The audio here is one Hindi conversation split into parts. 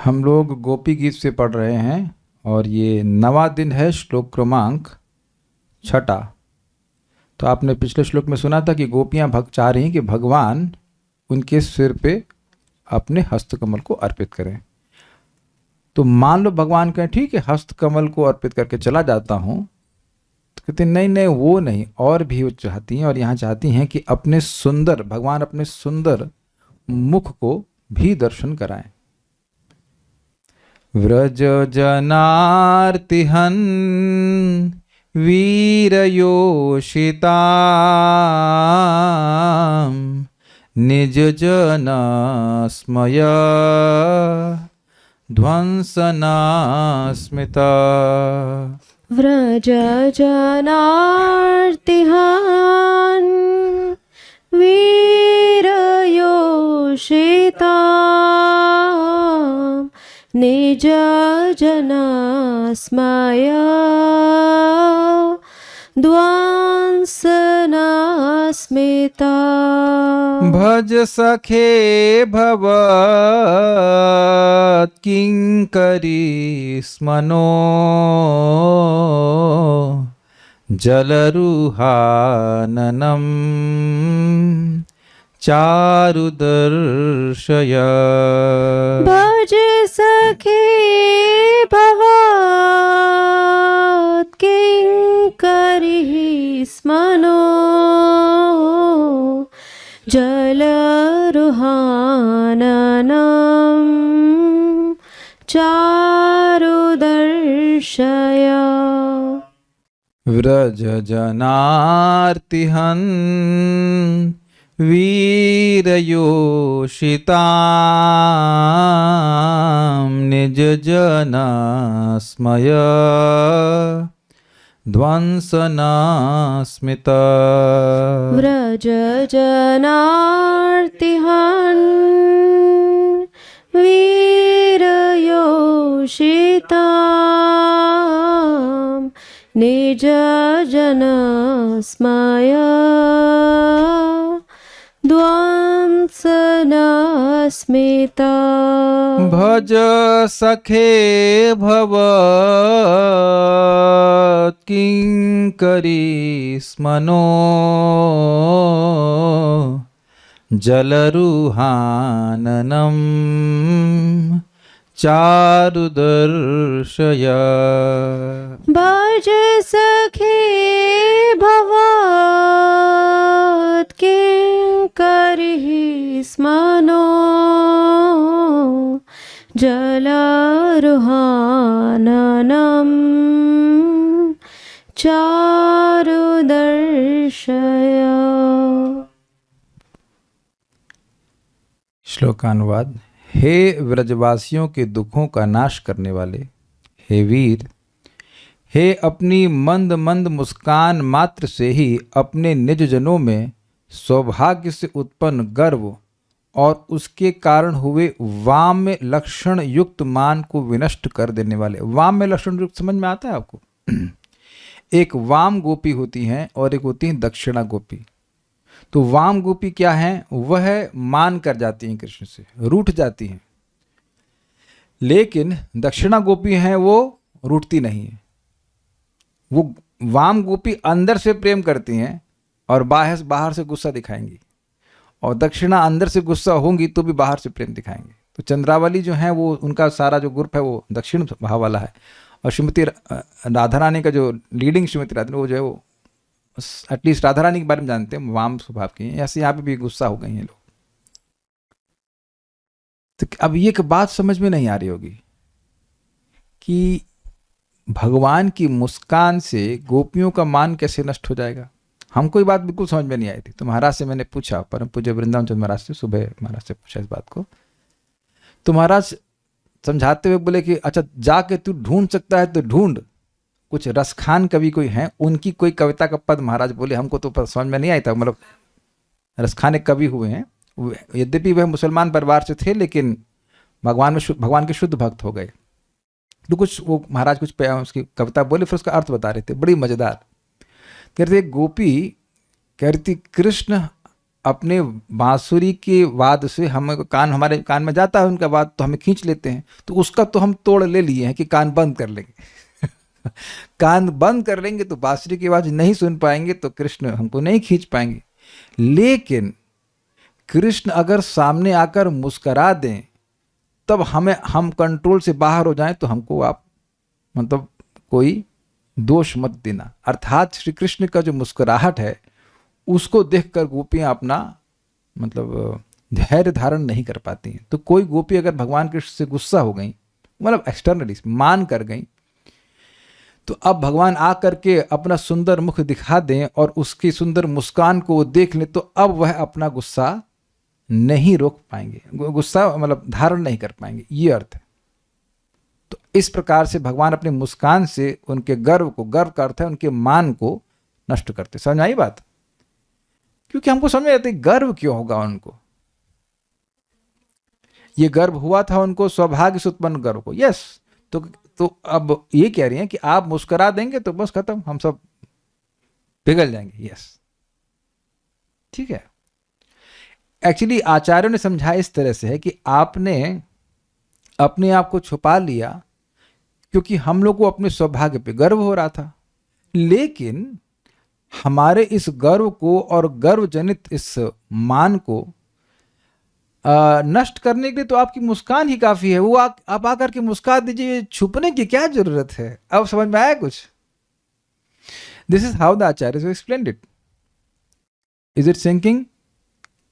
हम लोग गोपी गीत से पढ़ रहे हैं और ये 9वां दिन है, श्लोक क्रमांक 6। तो आपने पिछले श्लोक में सुना था कि गोपियां चाह रही हैं कि भगवान उनके सिर पे अपने हस्तकमल को अर्पित करें। तो मान लो भगवान कहें ठीक है हस्तकमल को अर्पित करके चला जाता हूँ, तो कहते नहीं नहीं वो नहीं, और भी वो चाहती हैं। और यहाँ चाहती हैं कि अपने सुंदर भगवान अपने सुंदर मुख को भी दर्शन कराएं। व्रज जनार्तिहन वीरयोषिता निज जना स्मय ध्वंसना स्मिता। व्रज जनार्तिहन वीरयोषिता निज जना स्मय ध्वंसना स्मिता। भज सखे भवत् किंकरी स्मनो जलरुहाननम चारुदर्शय। भज सखे भवत् किंकरी स्मनो जलरुहाननम चारुदर्शय। व्रज जनार्तिहन वीरयोषितां निज जना स्मय ध्वंसना स्मिता। व्रज जनार्तिहन वीरयोषितां निज जना स्मय ध्वंसना स्मिता। भज सखे भवत् किंकरी स्मनो जलरुहाननम चारुदर्शय। भज सखे भवत् किंकरी स्मनो जलरुहाननम चारुदर्शय। श्लोकानुवाद। हे व्रजवासियों के दुखों का नाश करने वाले, हे वीर, हे अपनी मंद मंद मुस्कान मात्र से ही अपने निज जनों में सौभाग्य से उत्पन्न गर्व और उसके कारण हुए वाम्य लक्षण युक्त मान को विनष्ट कर देने वाले। वाम्य लक्षण युक्त समझ में आता है आपको? एक वाम गोपी होती हैं और एक होती हैं दक्षिणा गोपी। तो वाम गोपी क्या है? वह मान कर जाती हैं, कृष्ण से रूठ जाती हैं। लेकिन दक्षिणा गोपी हैं वो रूठती नहीं है। वो वाम गोपी अंदर से प्रेम करती हैं और बाहर से गुस्सा दिखाएंगी, और दक्षिणा अंदर से गुस्सा होंगी तो भी बाहर से प्रेम दिखाएंगे। तो चंद्रावली जो है वो उनका सारा जो ग्रुप है वो दक्षिण भाव वाला है, और श्रीमती राधा रानी का जो लीडिंग श्रीमती राधा वो जो है वो एटलीस्ट राधा रानी के बारे में जानते हैं वाम स्वभाव की हैं। ऐसे यहाँ पे भी गुस्सा हो गई हैं लोग। तो अब ये एक बात समझ में नहीं आ रही होगी कि भगवान की मुस्कान से गोपियों का मान कैसे नष्ट हो जाएगा। हमको ये बात बिल्कुल समझ में नहीं आई थी। तो महाराज से मैंने पूछा, परम पूज्य वृंदावन चंद्र महाराज से, सुबह महाराज से पूछा इस बात को। तो महाराज समझाते हुए बोले कि अच्छा जाके तू ढूंढ सकता है तो ढूंढ, कुछ रसखान कवि कोई हैं, उनकी कोई कविता का पद महाराज बोले। हमको तो समझ में नहीं आई था, मतलब रसखान एक कवि हुए हैं, यद्यपि वह मुसलमान परिवार से थे लेकिन भगवान के शुद्ध भक्त हो गए। तो कुछ वो महाराज कुछ उसकी कविता बोले, फिर उसका अर्थ बता रहे थे, बड़ी मजेदार। कहते गोपी कहती कृष्ण अपने बांसुरी के वाद से हमें कान, हमारे कान में जाता है उनका वाद, तो हमें खींच लेते हैं, तो उसका तो हम तोड़ ले लिए हैं कि कान बंद कर लेंगे। कान बंद कर लेंगे तो बांसुरी की आवाज नहीं सुन पाएंगे, तो कृष्ण हमको नहीं खींच पाएंगे। लेकिन कृष्ण अगर सामने आकर मुस्करा दें, तब हम कंट्रोल से बाहर हो जाएं, तो हमको आप मतलब कोई दोष मत देना। अर्थात श्री कृष्ण का जो मुस्कुराहट है उसको देखकर गोपियां अपना मतलब धैर्य धारण नहीं कर पाती हैं। तो कोई गोपी अगर भगवान कृष्ण से गुस्सा हो गई, मतलब एक्सटर्नली मान कर गई, तो अब भगवान आ करके अपना सुंदर मुख दिखा दें और उसकी सुंदर मुस्कान को वो देख लें, तो अब वह अपना गुस्सा नहीं रोक पाएंगे, गुस्सा मतलब धारण नहीं कर पाएंगे, ये अर्थ है। तो इस प्रकार से भगवान अपनी मुस्कान से उनके गर्व को, गर्व का अर्थ है उनके मान को नष्ट करते। समझ आई बात? क्योंकि हमको समझ में आता है गर्व क्यों होगा उनको। ये गर्व हुआ था उनको सौभाग्य से उत्पन्न गर्व को। यस, तो अब ये कह रही हैं कि आप मुस्कुरा देंगे तो बस खत्म, हम सब पिघल जाएंगे। यस, ठीक है। एक्चुअली आचार्यों ने समझाया इस तरह से है कि आपने अपने आप को छुपा लिया क्योंकि हम लोग को अपने सौभाग्य पे गर्व हो रहा था, लेकिन हमारे इस गर्व को और गर्व जनित इस मान को नष्ट करने के लिए तो आपकी मुस्कान ही काफी है। वो आप आकर के मुस्कुरा दीजिए, छुपने की क्या जरूरत है? अब समझ में आया कुछ? This is how the Acharya explained it. Is it sinking?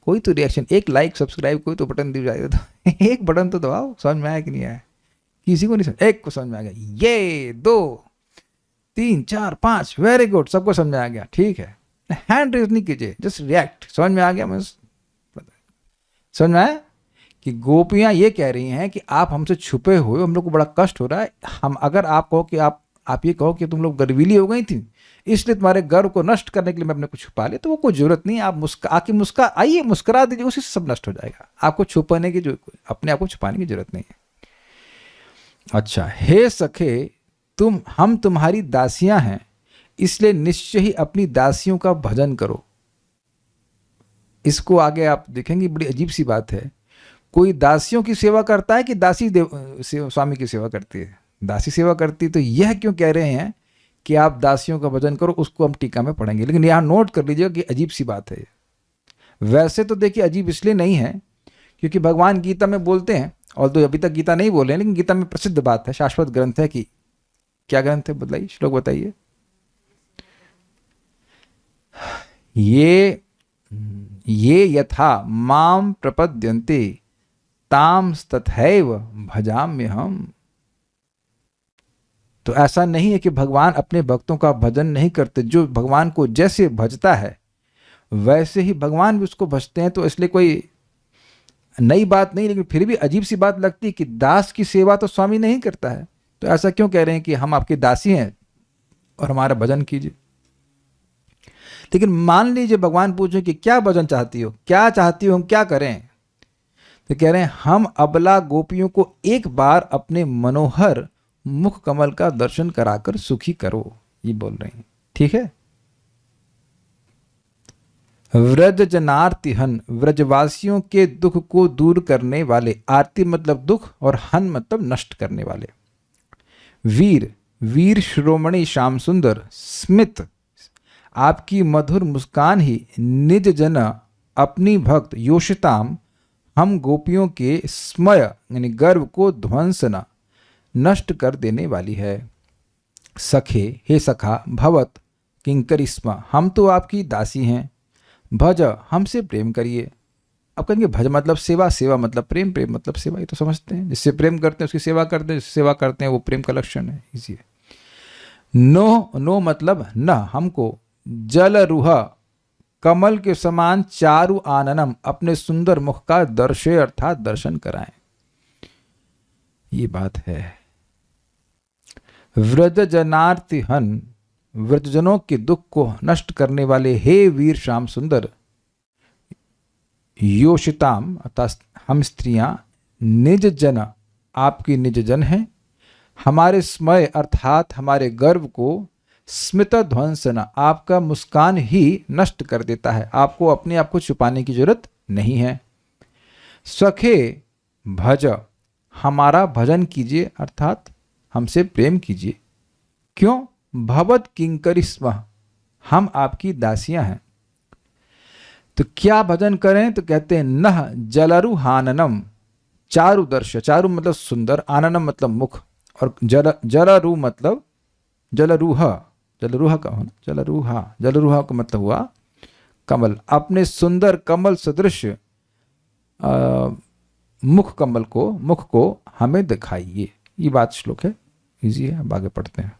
कोई तो रिएक्शन, एक लाइक सब्सक्राइब कोई तो बटन दिया जाए तो एक बटन तो दबाओ। समझ में आया कि नहीं आया? किसी को नहीं समझ? एक को समझ में आ गया, ये 2 3 4 5, वेरी गुड, सबको समझ में आ गया, ठीक है। हैंड रेज नहीं कीजिए, जस्ट रिएक्ट। समझ में आ गया? मैं समझ में आया कि गोपियां ये कह रही हैं कि आप हमसे छुपे हुए, हम लोग को बड़ा कष्ट हो रहा है। हम अगर आप कहो कि आप ये कहो कि तुम लोग गर्वीली हो गई थी, इसलिए तुम्हारे गर्व को नष्ट करने के लिए मैं अपने को छुपा लिया, तो वो कोई जरूरत नहीं है। आप आइए मुस्कुरा दीजिए, उसी से सब नष्ट हो जाएगा। आपको छुपाने की, जो अपने आप को छुपाने की जरूरत नहीं है। अच्छा, हे सखे, हम तुम्हारी दासियां हैं, इसलिए निश्चय ही अपनी दासियों का भजन करो। इसको आगे आप देखेंगे, बड़ी अजीब सी बात है। कोई दासियों की सेवा करता है कि दासी स्वामी की सेवा करती है? दासी सेवा करती है। तो यह क्यों कह रहे हैं कि आप दासियों का भजन करो? उसको हम टीका में पढ़ेंगे, लेकिन यहाँ नोट कर लीजिएगा कि अजीब सी बात है। वैसे तो देखिए अजीब इसलिए नहीं है क्योंकि भगवान गीता में बोलते हैं, और तो अभी तक गीता नहीं बोले, लेकिन गीता में प्रसिद्ध बात है, शाश्वत ग्रंथ है। कि क्या ग्रंथ है? बताइए, श्लोक बताइए। ये यथा माम प्रपद्यन्ते ताम तथैव भजाम्यहम्। तो ऐसा नहीं है कि भगवान अपने भक्तों का भजन नहीं करते। जो भगवान को जैसे भजता है वैसे ही भगवान भी उसको भजते हैं। तो इसलिए कोई नई बात नहीं, लेकिन फिर भी अजीब सी बात लगती है कि दास की सेवा तो स्वामी नहीं करता है। तो ऐसा क्यों कह रहे हैं कि हम आपकी दासी हैं और हमारा भजन कीजिए? लेकिन मान लीजिए भगवान पूछे कि क्या भजन चाहती हो, क्या चाहती हो, हम क्या करें? तो कह रहे हैं हम अबला गोपियों को एक बार अपने मनोहर मुख कमल का दर्शन कराकर सुखी करो, ये बोल रहे हैं। ठीक है। व्रज जनार्ति हन, व्रजवासियों के दुख को दूर करने वाले। आरती मतलब दुख और हन मतलब नष्ट करने वाले। वीर शिरोमणि श्याम सुंदर स्मित, आपकी मधुर मुस्कान ही निज जन अपनी भक्त योषिताम, हम गोपियों के स्मय यानी गर्व को ध्वंसना नष्ट कर देने वाली है। सखे, हे सखा, भवत किंकरी स्म, हम तो आपकी दासी हैं। भज, हमसे प्रेम करिए। अब कहेंगे भज मतलब सेवा, सेवा मतलब प्रेम, प्रेम मतलब सेवा, ये तो समझते हैं। जिससे प्रेम करते हैं उसकी सेवा करते हैं, जिससे सेवा करते हैं वो प्रेम का लक्षण है। इसी नो मतलब न, हमको जल रूह कमल के समान चारु आननम, अपने सुंदर मुख का दर्शे अर्थात दर्शन कराएं। ये बात है। व्रज जनार्ति हन, व्रजजनों के दुख को नष्ट करने वाले हे वीर श्याम सुंदर। योषिताम अर्थात हम स्त्रियां, निज जन आपकी निज जन हैं। हमारे स्मय अर्थात हमारे गर्व को स्मित ध्वंसना, आपका मुस्कान ही नष्ट कर देता है, आपको अपने आप को छुपाने की जरूरत नहीं है। सखे भज, हमारा भजन कीजिए अर्थात हमसे प्रेम कीजिए। क्यों? भवत किंकरी स्म, हम आपकी दासियां हैं। तो क्या भजन करें? तो कहते हैं नह जलरु हाननम, चारु दर्श, चारु मतलब सुंदर, आननम मतलब मुख, और जलरु मतलब जलरूह, जलरूह का होना, जलरूहा, जलरूहा का मतलब हुआ कमल। अपने सुंदर कमल सदृश मुख कमल को, मुख को हमें दिखाइए। ये बात श्लोक है, इजी है, अब आगे पढ़ते हैं।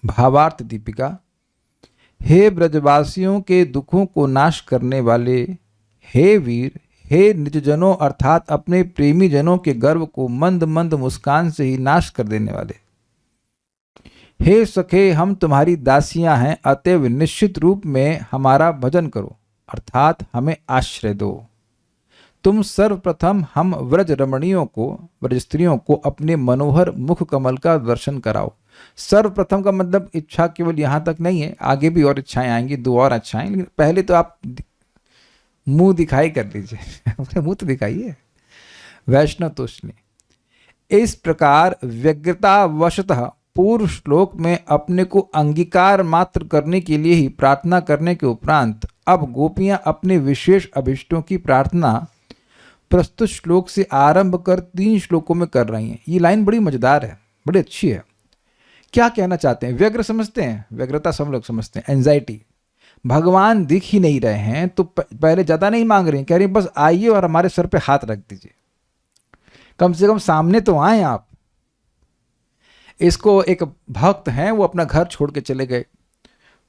भावार्थ दीपिका। हे ब्रजवासियों के दुखों को नाश करने वाले, हे वीर, हे निजजनों अर्थात अपने प्रेमी जनों के गर्व को मंद मंद मुस्कान से ही नाश कर देने वाले, हे सखे हम तुम्हारी दासियां हैं, अतएव निश्चित रूप में हमारा भजन करो अर्थात हमें आश्रय दो। तुम सर्वप्रथम हम व्रज रमणियों को, व्रज स्त्रियों को अपने मनोहर मुख कमल का दर्शन कराओ। सर्वप्रथम का मतलब इच्छा केवल यहाँ तक नहीं है, आगे भी और इच्छाएं आएंगी, दो और इच्छाएं, लेकिन पहले तो आप मुंह दिखाई कर लीजिए अपने मुंह तो दिखाइए। वैष्णव तुष्णि। इस प्रकार व्यग्रतावशतः पूर्व श्लोक में अपने को अंगीकार मात्र करने के लिए ही प्रार्थना करने के उपरांत अब गोपियां अपने विशेष अभिष्टों की प्रार्थना प्रस्तुत श्लोक से आरंभ कर 3 श्लोकों में कर रही हैं। ये लाइन बड़ी मजेदार है, बड़ी अच्छी है। क्या कहना चाहते हैं? व्यग्र समझते हैं, व्यग्रता सब लोग समझते हैं, एंजाइटी। भगवान दिख ही नहीं रहे हैं तो पहले ज्यादा नहीं मांग रहे हैं, कह रहे हैं बस आइए और हमारे सर पे हाथ रख दीजिए, कम से कम सामने तो आए आप। इसको एक भक्त हैं, वो अपना घर छोड़ के चले गए,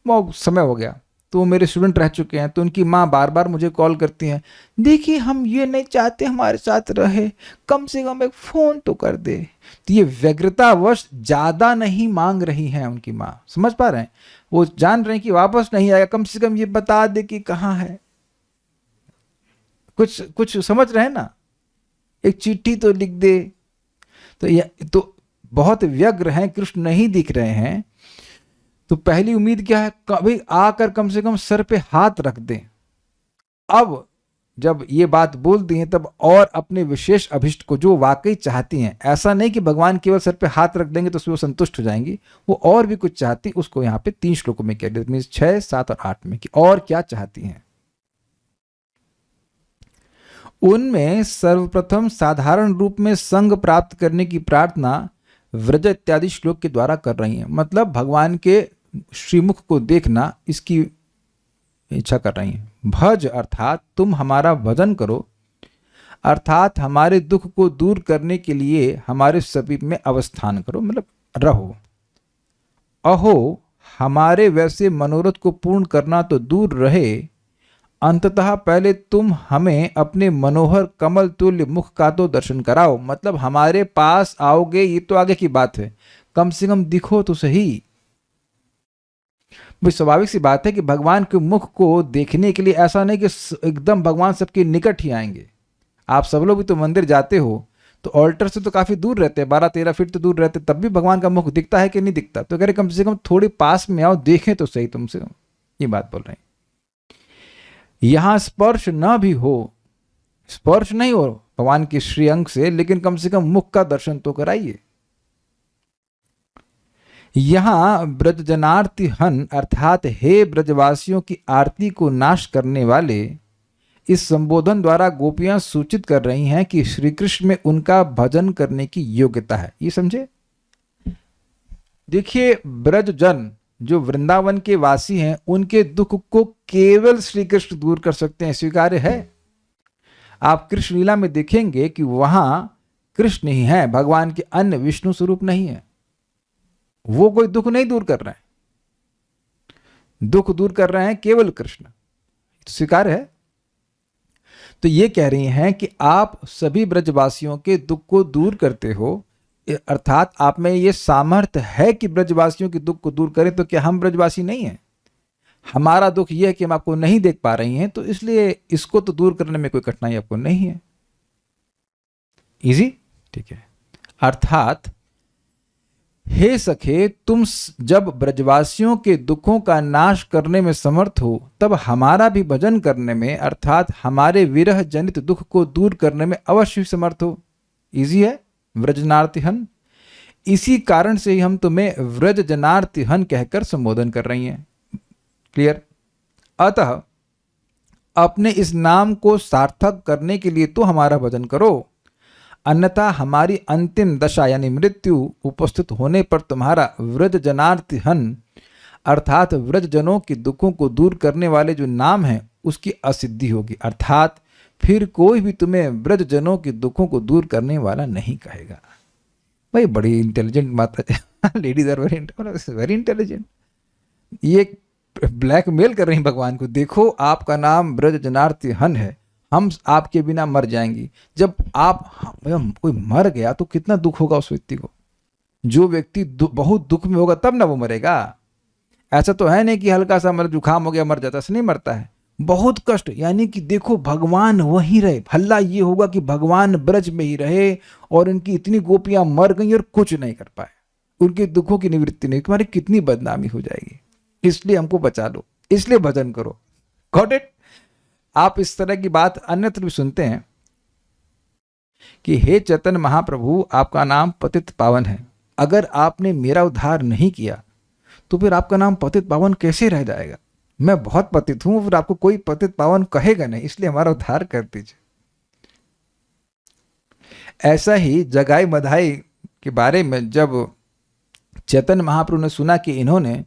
वो समय हो गया, तो वो मेरे स्टूडेंट रह चुके हैं, तो उनकी माँ बार बार मुझे कॉल करती हैं, देखिए हम ये नहीं चाहते हमारे साथ रहे, कम से कम एक फ़ोन तो कर दे। तो ये व्यग्रतावश ज़्यादा नहीं मांग रही हैं उनकी माँ, समझ पा रहे हैं? वो जान रहे हैं कि वापस नहीं आएगा, कम से कम ये बता दे कि कहाँ है, कुछ समझ रहे हैं ना, एक चिट्ठी तो लिख दे। तो ये तो बहुत व्यग्र हैं, कृष्ण नहीं दिख रहे हैं, तो पहली उम्मीद क्या है? कभी आकर कम से कम सर पे हाथ रख दें। अब जब ये बात बोल दी है तब और अपने विशेष अभिष्ट को जो वाकई चाहती हैं, ऐसा नहीं कि भगवान केवल सर पे हाथ रख देंगे तो उसमें वो संतुष्ट हो जाएंगी, वो और भी कुछ चाहती, उसको यहाँ पे 3 श्लोकों में कह दिया, मीन्स 6, 7 और 8 में कि और क्या चाहती हैं। उनमें सर्वप्रथम साधारण रूप में संग प्राप्त करने की प्रार्थना व्रज इत्यादि श्लोक के द्वारा कर रही हैं, मतलब भगवान के श्रीमुख को देखना, इसकी इच्छा कर रही हैं। भज अर्थात तुम हमारा भजन करो, अर्थात हमारे दुख को दूर करने के लिए हमारे समीप में अवस्थान करो, मतलब रहो। अहो हमारे वैसे मनोरथ को पूर्ण करना तो दूर रहे, अंततः पहले तुम हमें अपने मनोहर कमल तुल्य मुख का तो दर्शन कराओ, मतलब हमारे पास आओगे ये तो आगे की बात है, कम से कम दिखो तो सही। भाई स्वाभाविक सी बात है कि भगवान के मुख को देखने के लिए ऐसा नहीं कि एकदम भगवान सबके निकट ही आएंगे। आप सब लोग भी तो मंदिर जाते हो तो ऑल्टर से तो काफी दूर रहते हैं, 12-13 फीट तो दूर रहते, तब भी भगवान का मुख दिखता है कि नहीं दिखता? तो कह रहे कम से कम थोड़ी पास में आओ, देखें तो सही तुमसे, ये बात बोल रहे हैं। यहां स्पर्श न भी हो, स्पर्श नहीं हो भगवान के श्री अंग से, लेकिन कम से कम मुख का दर्शन तो कराइए। यहां ब्रजजनार्ति हन अर्थात हे ब्रजवासियों की आरती को नाश करने वाले, इस संबोधन द्वारा गोपियां सूचित कर रही हैं कि श्री कृष्ण में उनका भजन करने की योग्यता है। ये समझे? देखिए ब्रजजन जो वृंदावन के वासी हैं, उनके दुख को केवल श्री कृष्ण दूर कर सकते हैं, स्वीकार्य है। आप कृष्ण लीला में देखेंगे कि वहां कृष्ण ही है, भगवान के अन्य विष्णु स्वरूप नहीं है। वो कोई दुख नहीं दूर कर रहे हैं, दुख दूर कर रहे हैं केवल कृष्ण, तो स्वीकार्य है। तो ये कह रही हैं कि आप सभी ब्रजवासियों के दुख को दूर करते हो, अर्थात आप में ये सामर्थ्य है कि ब्रजवासियों के दुख को दूर करें। तो क्या हम ब्रजवासी नहीं हैं? हमारा दुख यह है कि हम आपको नहीं देख पा रही हैं, तो इसलिए इसको तो दूर करने में कोई कठिनाई आपको नहीं है। इजी, ठीक है। अर्थात हे सखे, तुम जब ब्रजवासियों के दुखों का नाश करने में समर्थ हो, तब हमारा भी भजन करने में अर्थात हमारे विरह जनित दुख को दूर करने में अवश्य समर्थ हो। इजी है, व्रजनार्तिहन। इसी कारण से ही हम तुम्हें व्रज जनार्तिहन कहकर संबोधन कर रही हैं। क्लियर? अतः अपने इस नाम को सार्थक करने के लिए तो हमारा भजन करो, अन्यथा हमारी अंतिम दशा यानी मृत्यु उपस्थित होने पर तुम्हारा व्रज जनार्तिहन अर्थात व्रज जनों के दुखों को दूर करने वाले जो नाम है उसकी असिद्धि होगी, अर्थात फिर कोई भी तुम्हें व्रज जनों के दुखों को दूर करने वाला नहीं कहेगा। भाई बड़ी इंटेलिजेंट बात है। Ladies are very intelligent. ये ब्लैकमेल कर रही हैं भगवान को। देखो, आपका नाम ब्रज जनार्तिहन है, हम आपके बिना मर जाएंगी। जब कोई मर गया तो कितना दुख होगा उस व्यक्ति को। जो व्यक्ति बहुत दुख में होगा तब ना वो मरेगा। ऐसा तो है नहीं कि हल्का सा मतलब जुकाम हो गया मर जाता, ऐसा नहीं मरता है। बहुत कष्ट, यानी कि देखो भगवान वहीं रहे। हल्ला ये होगा कि भगवान ब्रज में ही रहे और इनकी इतनी गोपियां मर गई और कुछ नहीं कर पाए, उनके दुखों की निवृत्ति नहीं, तुम्हारी कितनी बदनामी हो जाएगी। इसलिए हमको बचा लो, इसलिए भजन करो। Got it? आप इस तरह की बात अन्यत्र भी सुनते हैं कि हे चैतन्य महाप्रभु, आपका नाम पतित पावन है। अगर आपने मेरा उद्धार नहीं किया तो फिर आपका नाम पतित पावन कैसे रह जाएगा? मैं बहुत पतित हूं, फिर आपको कोई पतित पावन कहेगा नहीं, इसलिए हमारा उद्धार कर दीजिए। ऐसा ही जगाई मधाई के बारे में जब चैतन्य महाप्रभु ने सुना कि इन्होंने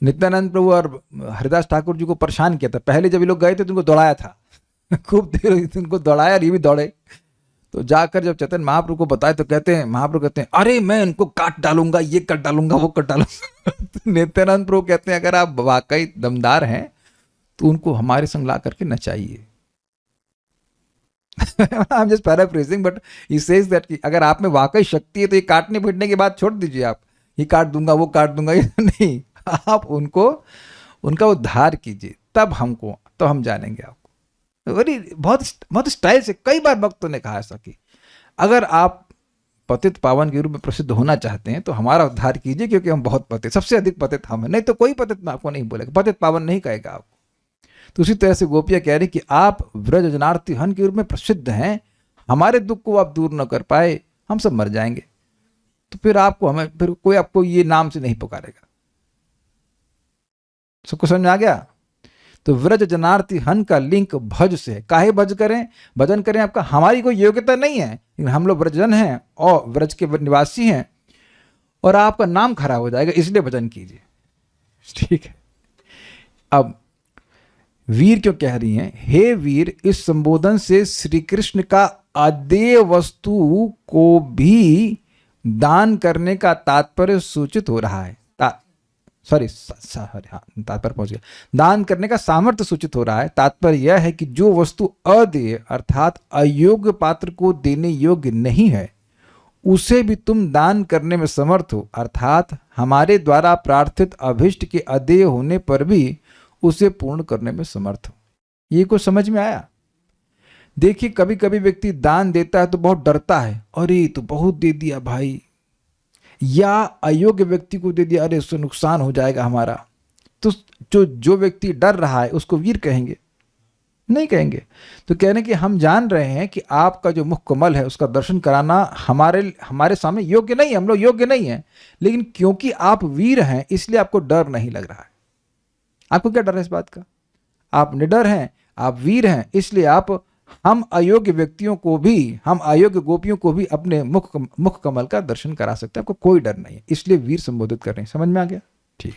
नित्यानंद प्रभु और हरिदास ठाकुर जी को परेशान किया था, पहले जब ये लोग गए थे तो उनको दौड़ाया था। खूब देर उनको दौड़ाया और ये भी दौड़े। तो जाकर जब चैतन्य महाप्रभु को बताए तो कहते हैं, महाप्रभु कहते हैं, अरे मैं इनको काट डालूंगा, ये काट डालूंगा, वो काट डालूंगा। तो नित्यानंद प्रभु कहते हैं, अगर आप वाकई दमदार हैं तो उनको हमारे संग ला करके नचाइए। I am just paraphrasing, but he says that कि अगर आप में वाकई शक्ति है तो ये काटने पीटने की बात छोड़ दीजिए। आप ये काट दूंगा, वो काट दूंगा, ये नहीं, आप उनका उद्धार कीजिए, तब हम जानेंगे आपको। बहुत स्टाइल से कई बार भक्तों ने कहा ऐसा कि अगर आप पतित पावन के रूप में प्रसिद्ध होना चाहते हैं तो हमारा उद्धार कीजिए, क्योंकि हम बहुत पतित, सबसे अधिक पतित हम हैं। नहीं तो कोई पतित आपको नहीं बोलेगा, पतित पावन नहीं कहेगा आपको। तो उसी तरह से गोपियां कह रही कि आप व्रज जनार्तिहन के रूप में प्रसिद्ध हैं, हमारे दुख को आप दूर न कर पाए, हम सब मर जाएंगे, तो फिर कोई आपको ये नाम से नहीं पुकारेगा। सबको समझ में आ गया? तो व्रज जनार्तिहन का लिंक भज से है। काहे भज करें, भजन करें आपका, हमारी कोई योग्यता नहीं है, लेकिन हम लोग व्रजजन हैं और व्रज के निवासी हैं और आपका नाम खराब हो जाएगा, इसलिए भजन कीजिए। ठीक है। अब वीर क्यों कह रही हैं? हे वीर, इस संबोधन से श्री कृष्ण का अदेय वस्तु को भी दान करने का तात्पर्य सूचित हो रहा है। तात्पर्य पहुंच गया। दान करने का सामर्थ्य सूचित हो रहा है। तात्पर्य यह है कि जो वस्तु अदेय अर्थात अयोग्य पात्र को देने योग्य नहीं है, उसे भी तुम दान करने में समर्थ हो, अर्थात हमारे द्वारा प्रार्थित अभिष्ट के अदेय होने पर भी उसे पूर्ण करने में समर्थ हो। ये कुछ समझ में आया? देखिए, कभी कभी व्यक्ति दान देता है तो बहुत डरता है, अरे तो बहुत दे दिया भाई, या अयोग्य व्यक्ति को दे दिया, अरे उससे नुकसान हो जाएगा हमारा। तो जो व्यक्ति डर रहा है उसको वीर कहेंगे? नहीं कहेंगे। तो कहने कि हम जान रहे हैं कि आपका जो मुख कमल है उसका दर्शन कराना हमारे सामने योग्य नहीं है, हम लोग योग्य नहीं है, लेकिन क्योंकि आप वीर हैं इसलिए आपको डर नहीं लग रहा है। आपको क्या डर है इस बात का? आप निडर हैं, आप वीर हैं, इसलिए आप हम अयोग्य व्यक्तियों को भी, हम अयोग्य गोपियों को भी अपने मुख कमल का दर्शन करा सकते हैं। आपको कोई डर नहीं है, इसलिए वीर संबोधित कर रहे हैं। समझ में आ गया? ठीक।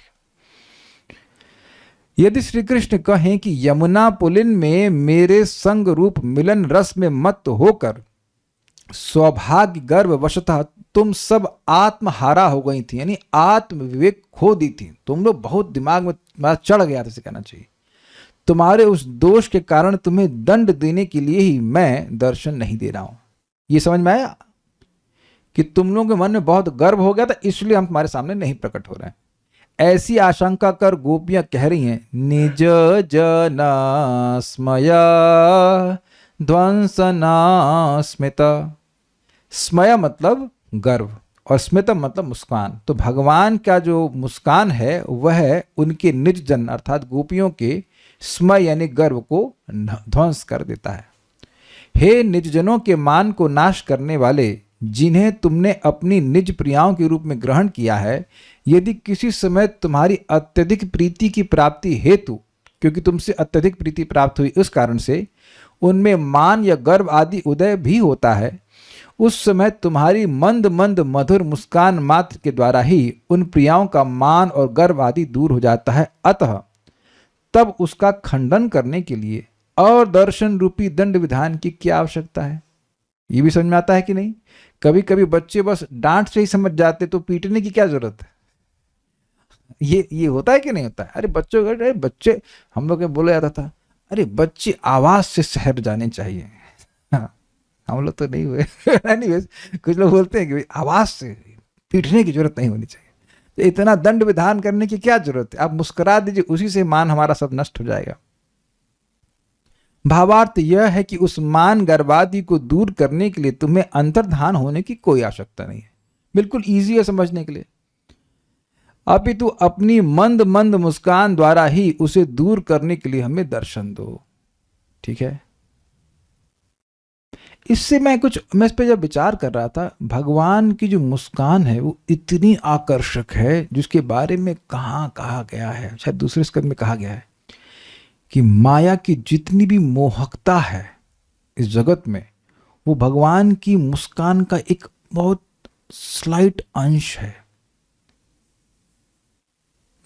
यदि श्री कृष्ण कहें कि यमुना पुलिन में मेरे संग रूप मिलन रस में मत होकर सौभाग्य गर्भ वशतः तुम सब आत्महारा हो गई थी, यानी आत्म विवेक खो दी थी, तुम लोग बहुत दिमाग में चढ़ गया था, कहना चाहिए। तुम्हारे उस दोष के कारण तुम्हें दंड देने के लिए ही मैं दर्शन नहीं दे रहा हूं। ये समझ में आया कि तुम लोगों के मन में बहुत गर्व हो गया था, इसलिए हम तुम्हारे सामने नहीं प्रकट हो रहे हैं। ऐसी आशंका कर गोपियां कह रही हैं, निज जना स्मया ध्वंसना स्मिता। स्मया मतलब गर्व, और स्मितम मतलब मुस्कान। तो भगवान का जो मुस्कान है वह उनके निज जन अर्थात गोपियों के स्मय यानी गर्व को ध्वंस कर देता है। हे निजजनों के मान को नाश करने वाले, जिन्हें तुमने अपनी निज प्रियाओं के रूप में ग्रहण किया है, यदि किसी समय तुम्हारी अत्यधिक प्रीति की प्राप्ति हेतु, क्योंकि तुमसे अत्यधिक प्रीति प्राप्त हुई उस कारण से उनमें मान या गर्व आदि उदय भी होता है, उस समय तुम्हारी मंद मंद मधुर मुस्कान मात्र के द्वारा ही उन प्रियाओं का मान और गर्व आदि दूर हो जाता है। अतः तब उसका खंडन करने के लिए और दर्शन रूपी दंड विधान की क्या आवश्यकता है। ये भी समझ में आता है कि नहीं? कभी कभी बच्चे बस डांट से ही समझ जाते, तो पीटने की क्या जरूरत है? ये होता है कि नहीं होता है? अरे बच्चे हम लोग के बोला जाता था, अरे बच्चे आवाज से शहर जाने चाहिए। हाँ, हम लोग तो नहीं हुए। एनीवेज, कुछ लोग बोलते हैं कि भाई आवाज से पीटने की जरूरत नहीं होनी चाहिए। तो इतना दंड विधान करने की क्या जरूरत है? आप मुस्कुरा दीजिए, उसी से मान हमारा सब नष्ट हो जाएगा। भावार्थ यह है कि उस मान गर्वादि को दूर करने के लिए तुम्हें अंतर्धान होने की कोई आवश्यकता नहीं है। बिल्कुल ईजी है समझने के लिए। अपितु अपनी मंद मंद मुस्कान द्वारा ही उसे दूर करने के लिए हमें दर्शन दो। ठीक है, इससे मैं इस पे जब विचार कर रहा था, भगवान की जो मुस्कान है वो इतनी आकर्षक है, जिसके बारे में कहाँ कहा गया है, शायद दूसरे स्कंद में कहा गया है कि माया की जितनी भी मोहकता है इस जगत में, वो भगवान की मुस्कान का एक बहुत स्लाइट अंश है।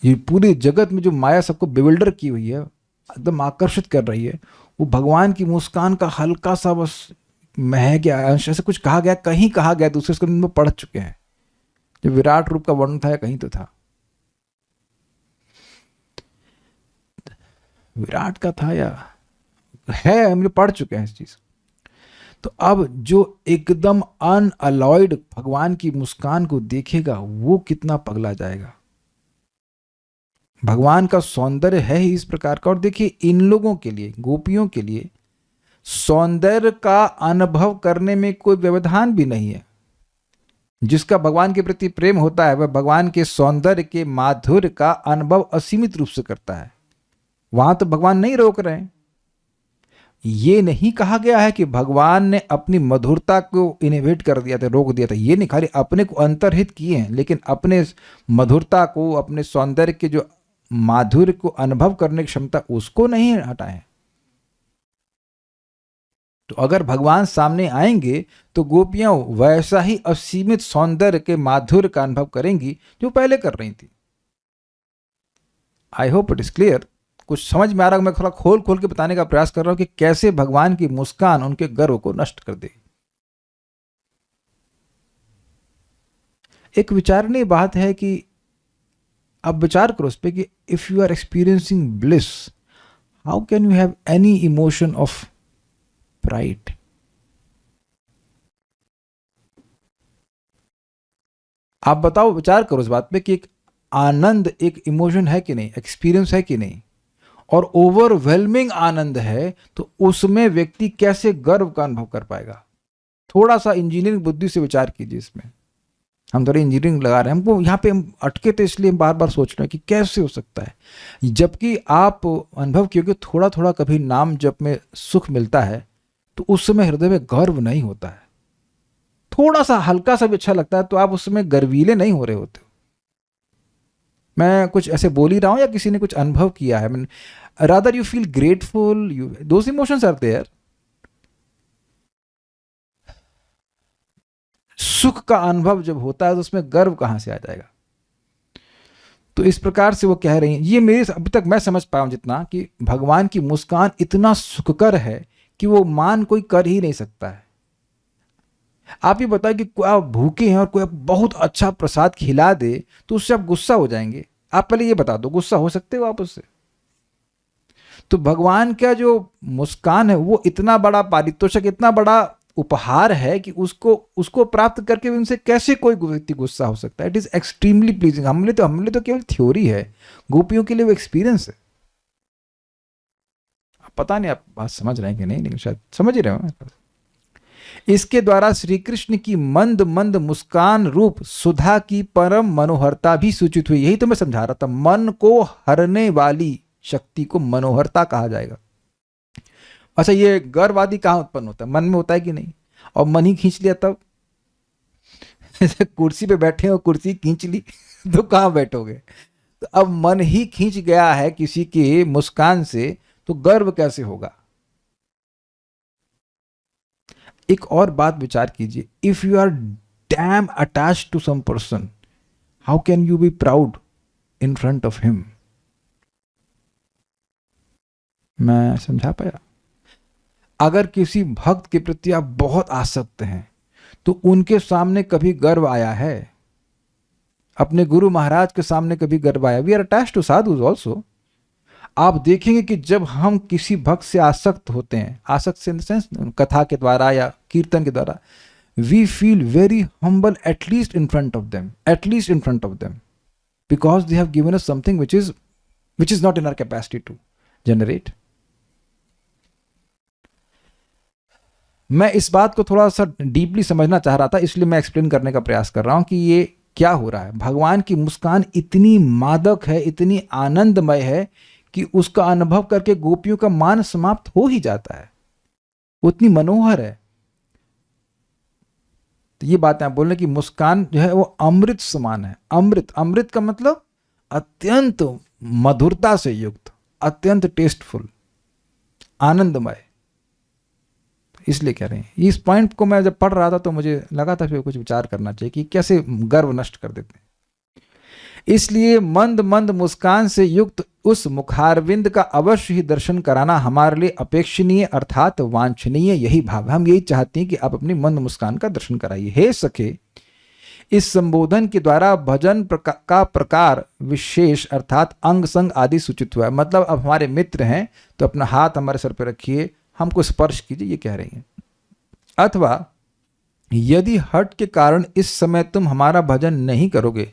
ये पूरे जगत में जो माया सबको बिविल्डर की हुई है, एकदम आकर्षित कर रही है, वो भगवान की मुस्कान का हल्का सा बस महक या अंश, ऐसे कुछ कहा गया, कहीं कहा गया, दूसरे स्कंद में पढ़ चुके हैं। जो विराट रूप का वर्णन था कहीं तो था, विराट का था या है, हम लोग पढ़ चुके हैं इस चीज। तो अब जो एकदम अनअलॉयड भगवान की मुस्कान को देखेगा वो कितना पगला जाएगा। भगवान का सौंदर्य है ही इस प्रकार का। और देखिए, इन लोगों के लिए, गोपियों के लिए सौंदर्य का अनुभव करने में कोई व्यवधान भी नहीं है। जिसका भगवान के प्रति प्रेम होता है वह भगवान के सौंदर्य के माधुर्य का अनुभव असीमित रूप से करता है। वहां तो भगवान नहीं रोक रहे हैं। ये नहीं कहा गया है कि भगवान ने अपनी मधुरता को इनहिबिट कर दिया था, रोक दिया था। ये नहीं, खाली अपने को अंतर्हित किए हैं, लेकिन अपने मधुरता को, अपने सौंदर्य के जो माधुर्य को अनुभव करने की क्षमता, उसको नहीं हटाए। तो अगर भगवान सामने आएंगे तो गोपियां वैसा ही असीमित सौंदर्य के माधुर्य का अनुभव करेंगी जो पहले कर रही थी। I hope it is clear. कुछ समझ में आ रहा है? मैं थोड़ा खोल खोल के बताने का प्रयास कर रहा हूं कि कैसे भगवान की मुस्कान उनके गर्व को नष्ट कर देगी। एक विचारणीय बात है कि अब विचार करो उस पर कि if you are experiencing bliss, how can you have any emotion of pride? आप बताओ, विचार करो इस बात पे कि एक आनंद एक इमोशन है कि नहीं, एक्सपीरियंस है कि नहीं, और ओवरवेलमिंग आनंद है, तो उसमें व्यक्ति कैसे गर्व का अनुभव कर पाएगा? थोड़ा सा इंजीनियरिंग बुद्धि से विचार कीजिए इसमें। हम थोड़ी इंजीनियरिंग लगा रहे हैं, हमको यहाँ पे हम अटके थे, इसलिए हम बार बार सोच रहे हैं कि कैसे हो सकता है। जबकि आप अनुभव किए थोड़ा थोड़ा कभी नाम जप में सुख मिलता है तो उस समय हृदय में गर्व नहीं होता है। थोड़ा सा हल्का सा भी अच्छा लगता है तो आप उस समय गर्वीले नहीं हो रहे होते। मैं कुछ ऐसे बोल ही रहा हूं या किसी ने कुछ अनुभव किया है? Rather you feel grateful, you those emotions are there. सुख का अनुभव जब होता है तो उसमें गर्व कहां से आ जाएगा? तो इस प्रकार से वो कह रही हैं, ये मेरे अभी तक मैं समझ पाया हूं जितना, कि भगवान की मुस्कान इतना सुखकर है कि वो मान कोई कर ही नहीं सकता है। आप ये बताओ कि आप भूखे हैं और कोई बहुत अच्छा प्रसाद खिला दे तो उससे आप गुस्सा हो जाएंगे? आप पहले ये बता दो, गुस्सा हो सकते हो आप उससे? तो भगवान का जो मुस्कान है वो इतना बड़ा पारितोषिक, इतना बड़ा उपहार है कि उसको प्राप्त करके उनसे कैसे कोई व्यक्ति गुस्सा हो सकता है? It is extremely pleasing. हमने तो केवल थ्योरी है, गोपियों के लिए वो एक्सपीरियंस है। पता नहीं आप बात समझ रहे हैं कि नहीं, लेकिन शायद समझ ही रहे हो। इसके द्वारा श्री कृष्ण की मंद मंद मुस्कान रूप सुधा की परम मनोहरता भी सूचित हुई। यही तो मैं समझा रहा था, मन को हरने वाली शक्ति को मनोहरता कहा जाएगा। अच्छा, ये गर्व आदि कहाँ उत्पन्न होता है? मन में होता है कि नहीं? और मन ही खींच लिया तब कुर्सी पे बैठे हो, कुर्सी खींच ली तो कहाँ बैठोगे? तो अब मन ही खींच गया है किसी की मुस्कान से, तो गर्व कैसे होगा? एक और बात विचार कीजिए, if you are damn attach to some person, how can you be proud in front of him? मैं समझा पाया? अगर किसी भक्त के प्रति आप बहुत आसक्त हैं तो उनके सामने कभी गर्व आया है? अपने गुरु महाराज के सामने कभी गर्व आया? We are attached to sadhus also. आप देखेंगे कि जब हम किसी भक्त से आसक्त होते हैं, आसक्त से इन द सेंस कथा के द्वारा या कीर्तन के द्वारा, we feel very humble at least in front of them, at least in front of them, because they have given us something which is not in our capacity to generate. मैं इस बात को थोड़ा सा डीपली समझना चाह रहा था, इसलिए मैं एक्सप्लेन करने का प्रयास कर रहा हूं कि ये क्या हो रहा है। भगवान की मुस्कान इतनी मादक है, इतनी आनंदमय है कि उसका अनुभव करके गोपियों का मान समाप्त हो ही जाता है, उतनी मनोहर है। तो ये बातें आप बोल रहे हैं कि मुस्कान जो है वो अमृत समान है। अमृत, अमृत का मतलब अत्यंत मधुरता से युक्त, अत्यंत टेस्टफुल, आनंदमय, इसलिए कह रहे हैं। इस पॉइंट को मैं जब पढ़ रहा था तो मुझे लगा था फिर कुछ विचार करना चाहिए कि कैसे गर्व नष्ट कर देते हैं। इसलिए मंद मंद मुस्कान से युक्त उस मुखारविंद का अवश्य ही दर्शन कराना हमारे लिए अपेक्षणीय अर्थात वांछनीय यही भाव है। हम यही चाहते हैं कि आप अपनी मंद मुस्कान का दर्शन कराइए। हे सखे, इस संबोधन के द्वारा भजन का प्रकार विशेष अर्थात अंग संग आदि सूचित हुआ है। मतलब अब हमारे मित्र हैं तो अपना हाथ हमारे सर पर रखिए, हमको स्पर्श कीजिए, ये कह रही हैं। अथवा यदि हट के कारण इस समय तुम हमारा भजन नहीं करोगे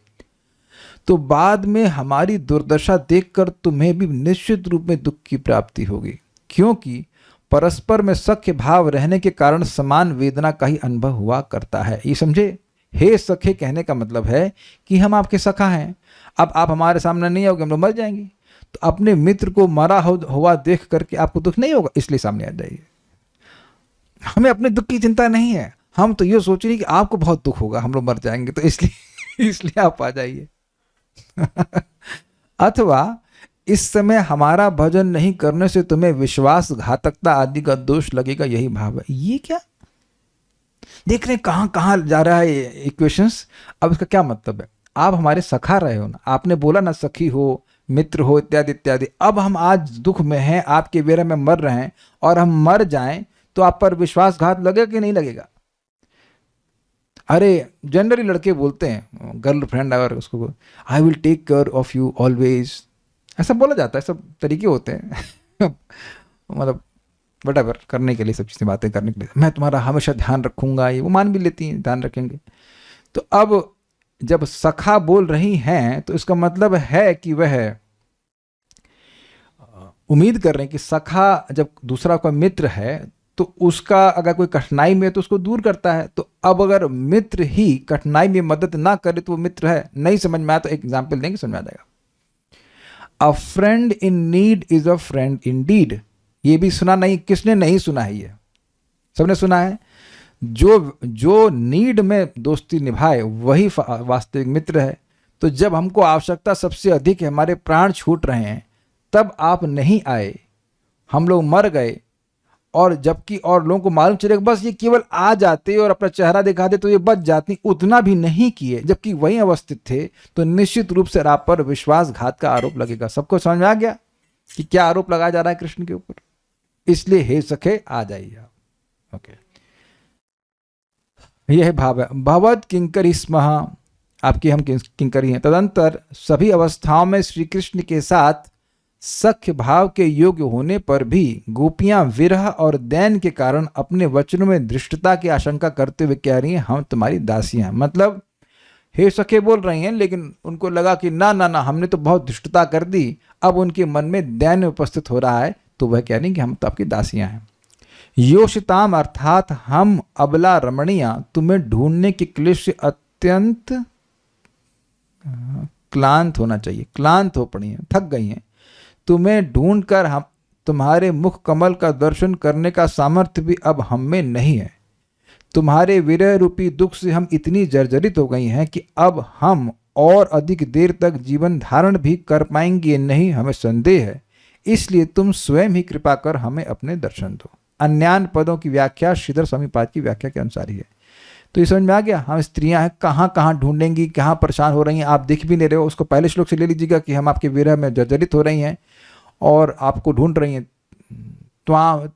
तो बाद में हमारी दुर्दशा देखकर तुम्हें भी निश्चित रूप में दुख की प्राप्ति होगी, क्योंकि परस्पर में सख्य भाव रहने के कारण समान वेदना का ही अनुभव हुआ करता है। ये समझे? हे सखे कहने का मतलब है कि हम आपके सखा हैं, अब आप हमारे सामने नहीं आओगे, हम लोग मर जाएंगे। तो अपने मित्र को मरा हुआ देख करके आपको दुख नहीं होगा, इसलिए सामने आ जाइए। हमें अपने दुख की चिंता नहीं है, हम तो ये सोच रहे हैं कि आपको बहुत दुख होगा, हम लोग मर जाएंगे, तो इसलिए आप आ जाइए। अथवा इस समय हमारा भजन नहीं करने से तुम्हें विश्वासघातकता आदि का दोष लगेगा, यही भाव है। ये क्या देख रहे हैं, कहां कहां जा रहा है इक्वेशंस। अब इसका क्या मतलब है? आप हमारे सखा रहे हो ना, आपने बोला ना सखी हो, मित्र हो, इत्यादि इत्यादि। अब हम आज दुख में हैं, आपके बेरे में मर रहे हैं, और हम मर जाएं तो आप पर विश्वासघात लगेगा कि नहीं लगेगा? अरे जनरली लड़के बोलते हैं, गर्लफ्रेंड अगर उसको, I will take care of you always, ऐसा बोला जाता है, सब तरीके होते हैं मतलब वटएवर करने के लिए, सब चीज़ें बातें करने के लिए, मैं तुम्हारा हमेशा ध्यान रखूंगा, ये वो मान भी लेती हैं, ध्यान रखेंगे। तो अब जब सखा बोल रही हैं तो इसका मतलब है कि वह उम्मीद कर रहे हैं कि सखा जब दूसरा कोई मित्र है तो उसका अगर कोई कठिनाई में है तो उसको दूर करता है। तो अब अगर मित्र ही कठिनाई में मदद ना करे तो वो मित्र है? नहीं समझ में आया तो एक एग्जाम्पल देंगे, समझ में आ जाएगा। A friend in need is a friend in deed. ये भी सुना नहीं? किसने नहीं सुना है? ये सबने सुना है। जो नीड में दोस्ती निभाए वही वास्तविक मित्र है। तो जब हमको आवश्यकता सबसे अधिक है, हमारे प्राण छूट रहे हैं, तब आप नहीं आए, हम लोग मर गए, और जबकि और लोगों को मालूम चलेगा बस ये केवल आ जाते और अपना चेहरा दिखा दे तो ये बच जाती, उतना भी नहीं किए, जबकि वहीं अवस्थित थे, तो निश्चित रूप से आप पर विश्वासघात का आरोप लगेगा। सबको समझ में आ गया कि क्या आरोप लगाया जा रहा है कृष्ण के ऊपर? इसलिए हे सखे आ जाइए आप। ओके, यह भाव है। भवद किंकरी स्मः, आपकी हम किंकरी हैं। तदंतर सभी अवस्थाओं में श्री कृष्ण के साथ सख्य भाव के योग्य होने पर भी गोपियां विरह और दैन के कारण अपने वचनों में धृष्टता की आशंका करते हुए कह रही हैं, हम तुम्हारी दासियां हैं। मतलब हे सखे बोल रही हैं, लेकिन उनको लगा कि ना ना ना, हमने तो बहुत धृष्टता कर दी। अब उनके मन में दैन उपस्थित हो रहा है, तो वह कह रही हैं कि हम तो आपकी दासियां हैं। योषिताम अर्थात हम अबला रमणियां तुम्हें ढूंढने के क्लेश से अत्यंत क्लांत होना चाहिए, क्लांत हो पड़ी हैं, थक गई हैं। तुम्हें ढूंढकर हम तुम्हारे मुख कमल का दर्शन करने का सामर्थ्य भी अब हम में नहीं है। तुम्हारे विरह रूपी दुख से हम इतनी जर्जरित हो गई हैं कि अब हम और अधिक देर तक जीवन धारण भी कर पाएंगे नहीं, हमें संदेह है। इसलिए तुम स्वयं ही कृपा कर हमें अपने दर्शन दो। अन्यान पदों की व्याख्या श्रीधर स्वामी पाद की व्याख्या के अनुसार ही है। तो ये समझ में आ गया, हम स्त्रियां हैं, कहाँ कहाँ ढूंढेंगी, कहाँ परेशान हो रही हैं, आप देख भी नहीं रहे हो। उसको पहले श्लोक से ले लीजिएगा कि हम आपके विरह में जर्जरित हो रही हैं और आपको ढूंढ रही हैं। त्वां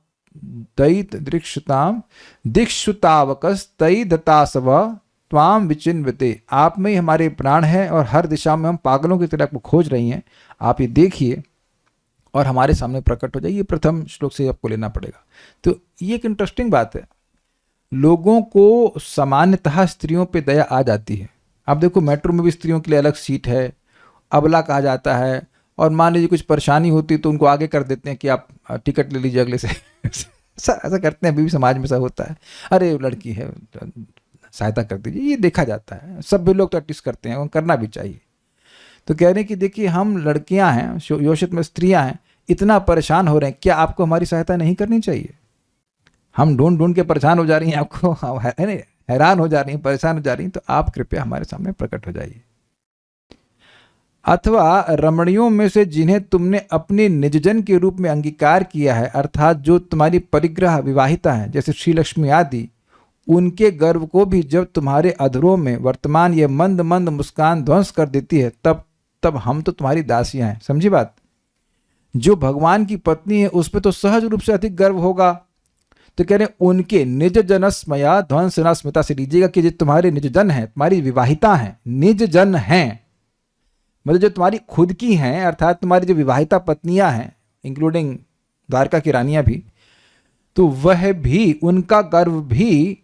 दयित दृक्षताम दिक्षुतावकस तयि दतासव त्वाम विचिन्वते। आप में ही हमारे प्राण हैं और हर दिशा में हम पागलों की तरह आपको खोज रही हैं। आप ये देखिए और हमारे सामने प्रकट हो जाइए। ये प्रथम श्लोक से आपको लेना पड़ेगा। तो ये एक इंटरेस्टिंग बात है, लोगों को सामान्यतः स्त्रियों पे दया आ जाती है। आप देखो मेट्रो में भी स्त्रियों के लिए अलग सीट है, अबला कहा जाता है, और मान लीजिए कुछ परेशानी होती है तो उनको आगे कर देते हैं कि आप टिकट ले लीजिए अगले से। ऐसा करते हैं, अभी भी समाज में ऐसा होता है। अरे लड़की है, सहायता कर दीजिए, ये देखा जाता है। सब भी लोग तो एटलीस्ट करते हैं, करना भी चाहिए। तो कह रहे हैं कि देखिए हम लड़कियां हैं, योषित में स्त्रियां हैं, इतना परेशान हो रहे हैं, क्या आपको हमारी सहायता नहीं करनी चाहिए? हम ढूंढ ढूंढ के परेशान हो जा रही हैं, आपको हैरान हो जा रही हैं, परेशान हो जा रही हैं, तो आप कृपया हमारे सामने प्रकट हो जाइए। अथवा रमणियों में से जिन्हें तुमने अपने निजजन के रूप में अंगीकार किया है, अर्थात जो तुम्हारी परिग्रह विवाहिता हैं, जैसे श्रीलक्ष्मी आदि, उनके गर्व को भी जब तुम्हारे अधरों में वर्तमान ये मंद मंद मुस्कान ध्वंस कर देती है, तब हम तो तुम्हारी दासियां हैं। समझी बात? जो भगवान की पत्नी है उस पर तो सहज रूप से अधिक गर्व होगा। तो कह रहे उनके निज जनस्मया ध्वंस न स्मिता से लीजिएगा कि जो तुम्हारे निज जन हैं, तुम्हारी विवाहिता हैं, निज जन हैं, मतलब जो तुम्हारी खुद की हैं, अर्थात तुम्हारी जो विवाहिता पत्नियां हैं, इंक्लूडिंग द्वारका की रानियां भी, तो वह भी, उनका गर्व भी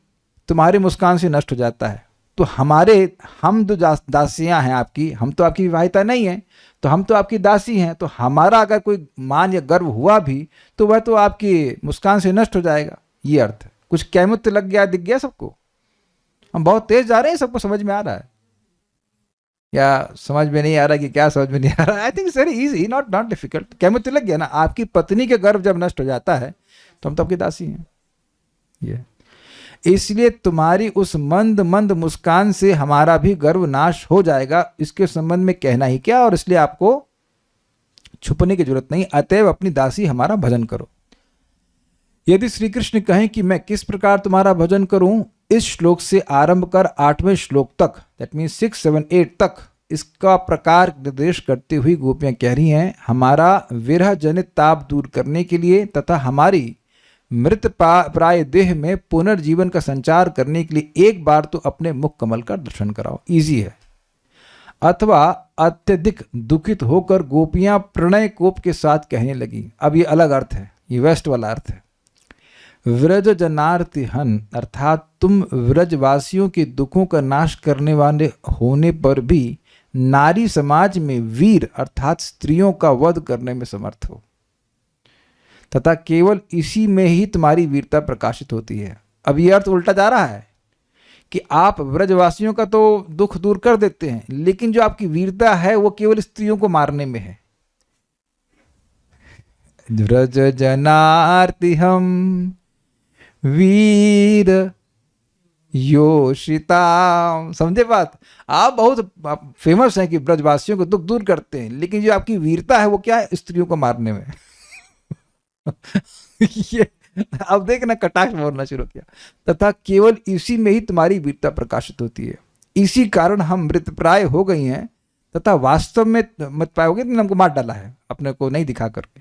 तुम्हारी मुस्कान से नष्ट हो जाता है। तो हम जो दासियां हैं आपकी, हम तो आपकी विवाहिता नहीं हैं, तो हम तो आपकी दासी हैं, तो हमारा अगर कोई मान या गर्व हुआ भी तो वह तो आपकी मुस्कान से नष्ट हो जाएगा। ये अर्थ है। कुछ कैमुत्य लग गया, दिख गया सबको? हम बहुत तेज जा रहे हैं, सबको समझ में आ रहा है या समझ में नहीं आ रहा कि क्या समझ में नहीं आ रहा? I think it's very easy, not difficult. कैमुत्य लग गया ना? आपकी पत्नी के गर्व जब नष्ट हो जाता है तो हम तो आपकी दासी हैं। ये इसलिए तुम्हारी उस मंद मंद मुस्कान से हमारा भी गर्व नाश हो जाएगा, इसके संबंध में कहना ही क्या, और इसलिए आपको छुपने की जरूरत नहीं। अतएव अपनी दासी हमारा भजन करो। यदि श्री कृष्ण कहें कि मैं किस प्रकार तुम्हारा भजन करूं, इस श्लोक से आरंभ कर 8वें श्लोक तक, दैट मीन्स 6, 7, 8 तक इसका प्रकार निर्देश करते हुए गोपियां कह रही हैं, हमारा विरह जनित ताप दूर करने के लिए तथा हमारी मृत प्राय देह में पुनर्जीवन का संचार करने के लिए एक बार तो अपने मुख कमल का दर्शन कराओ। इजी है। अथवा अत्यधिक दुखित होकर गोपियां प्रणय कोप के साथ कहने लगी। अब ये अलग अर्थ है, ये वेस्ट वाला अर्थ है। व्रज जनार्ति हन, अर्थात तुम व्रजवासियों के दुखों का नाश करने वाले होने पर भी नारी समाज में वीर अर्थात स्त्रियों का वध करने में समर्थ हो, तथा केवल इसी में ही तुम्हारी वीरता प्रकाशित होती है। अब यह अर्थ उल्टा जा रहा है कि आप व्रजवासियों का तो दुख दूर कर देते हैं, लेकिन जो आपकी वीरता है वो केवल स्त्रियों को मारने में है। व्रज जनार्ति हम वीर योषिता। समझे बात? आप बहुत फेमस हैं कि ब्रजवासियों को दुख दूर करते हैं, लेकिन जो आपकी वीरता है वो क्या है? स्त्रियों को मारने में। ये अब देखना, कटाक्ष बोलना शुरू किया। तथा केवल इसी में ही तुम्हारी वीरता प्रकाशित होती है। इसी कारण हम मृतप्राय हो गई हैं, तथा वास्तव में मत पाओगे, तुमने हमको मार डाला है अपने को नहीं दिखा करके।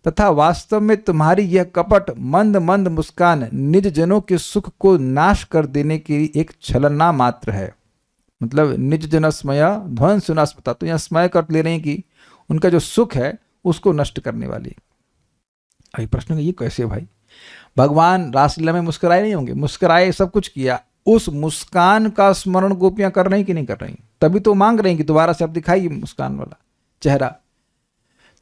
तथा वास्तव में तुम्हारी यह कपट मंद मंद मुस्कान निज जनों के सुख को नाश कर देने की एक छलना मात्र है। मतलब निज जन स्मया ध्वंस न स्मृता, तो यहाँ स्मय कर ले रहे हैं कि उनका जो सुख है उसको नष्ट करने वाली। अभी प्रश्न है, ये कैसे भाई? भगवान रासलीला में मुस्कुराए नहीं होंगे? मुस्कुराए, सब कुछ किया, उस मुस्कान का स्मरण गोपियां कर रही कि नहीं कर रही? तभी तो मांग रही कि दोबारा से अब दिखाइए मुस्कान वाला चेहरा।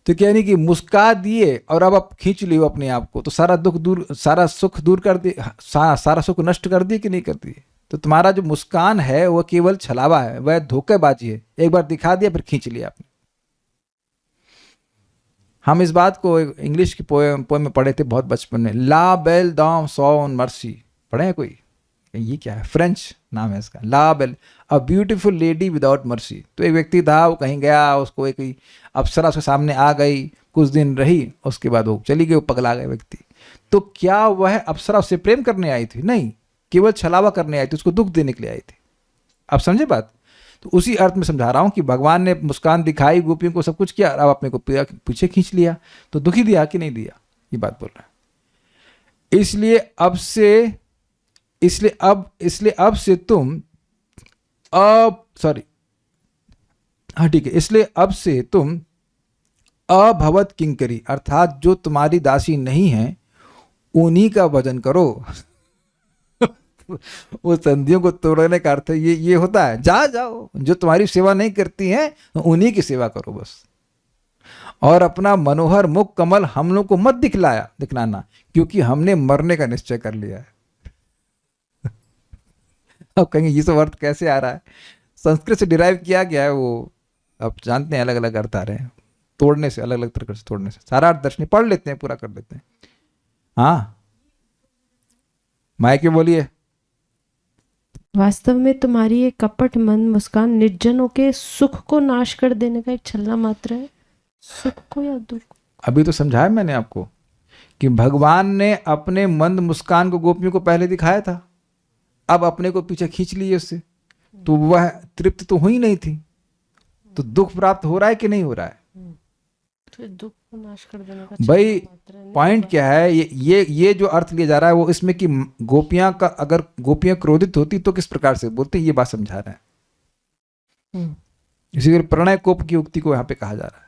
तो क्या नहीं कि मुस्का दिए और अब आप खींच लियो अपने आप को, तो सारा दुख दूर, सारा सुख दूर कर दिए, सारा सुख नष्ट कर दिए कि नहीं कर दिए? तो तुम्हारा जो मुस्कान है वह केवल छलावा है, वह धोखेबाजी है। एक बार दिखा दिया फिर खींच लिया आपने। हम इस बात को इंग्लिश की पोएम में पढ़े थे बहुत बचपन में, ला बेल दाम सॉन मर्सी, पढ़े हैं कोई? ये क्या है? फ्रेंच नाम है इसका, ला बेल, a beautiful lady without mercy. तो एक व्यक्ति था, वो कहीं गया, उसको एक अप्सरा उसके सामने आ गई, कुछ दिन रही, उसके बाद वो चली गई, वो पगला गया व्यक्ति। तो क्या वह अप्सरा उससे प्रेम करने आई थी? नहीं, केवल छलावा करने आई थी, उसको दुख देने के लिए आई थी। आप समझे बात? तो उसी अर्थ में समझा रहा हूं कि भगवान ने मुस्कान दिखाई, गोपियों को सब कुछ किया, अब अपने को पीछे खींच लिया, तो दुखी दिया कि नहीं दिया? ये बात बोल रहा है। इसलिए अब से तुम ठीक है, इसलिए अब से तुम अभवत किंकरी, अर्थात जो तुम्हारी दासी नहीं है उन्हीं का भजन करो। वो संधियों को तोड़ने का अर्थ ये होता है, जाओ जो तुम्हारी सेवा नहीं करती हैं उन्हीं की सेवा करो बस। और अपना मनोहर मुख कमल हम लोग को मत दिखलाना, क्योंकि हमने मरने का निश्चय कर लिया है। अब कहेंगे ये सब अर्थ कैसे आ रहा है? संस्कृत से डिराइव किया गया है, वो अब जानते हैं अलग अलग अर्थ आ रहे हैं, तोड़ने से, अलग अलग तरह से तोड़ने से। सारा अर्थ दर्शन पढ़ लेते हैं, पूरा कर लेते हैं। हाँ मायके बोलिए। वास्तव में तुम्हारी ये कपट मन मुस्कान निर्जनों के सुख को नाश कर देने का एक छल्ला मात्र है, सुख को या दुख। अभी तो समझाया मैंने आपको कि भगवान ने अपने मंद मुस्कान को गोपियों को पहले दिखाया था, अब अपने को पीछे खींच लिए उससे, तो वह तृप्त तो हुई नहीं थी, तो दुख प्राप्त हो रहा है कि नहीं हो रहा है? तो दुख को नाश कर देने का भाई पॉइंट क्या है? ये जो अर्थ लिया जा रहा है वो इसमें कि गोपियां का, अगर गोपियां क्रोधित होती तो किस प्रकार से बोलते, ये बात समझा रहा है। इसीलिए प्रणय कोप की उक्ति को यहां पे कहा जा रहा है।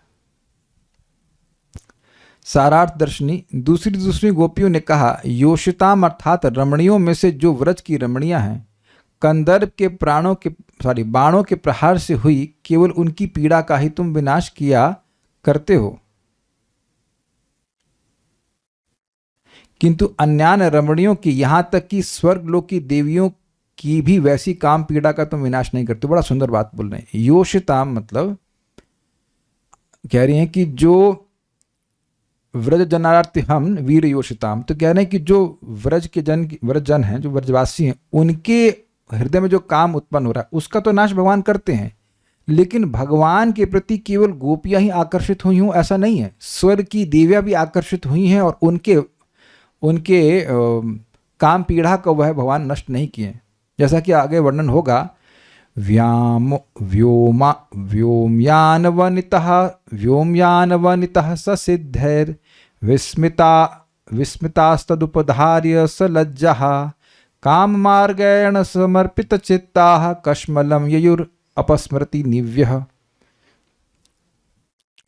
सारार्थ दर्शनी दूसरी गोपियों ने कहा, योषिताम अर्थात रमणियों में से जो व्रज की रमणियां हैं, कंदर्प के बाणों के प्रहार से हुई केवल उनकी पीड़ा का ही तुम विनाश किया करते हो, किंतु अन्यान रमणियों की, यहां तक कि स्वर्गलोक की देवियों की भी वैसी काम पीड़ा का तुम विनाश नहीं करते। बड़ा सुंदर बात बोल रहे हैं। योषिताम मतलब कह रही हैं कि जो व्रज जनार्थी हम वीर योषिताम, तो कह रहे हैं कि जो व्रज जन हैं, जो व्रजवासी हैं, उनके हृदय में जो काम उत्पन्न हो रहा है उसका तो नाश भगवान करते हैं, लेकिन भगवान के प्रति केवल गोपियां ही आकर्षित हुई हों ऐसा नहीं है, स्वर्ग की देवियां भी आकर्षित हुई हैं और उनके काम पीड़ा को वह भगवान नष्ट नहीं किए, जैसा कि आगे वर्णन होगा। व्योमयानवनितः ससिद्धैर विस्मितास्तदुपधार्य सलज्जः काम मार्गेण समर्पित चित्ताः कश्मलम ययुर अपस्मृति निव्यः।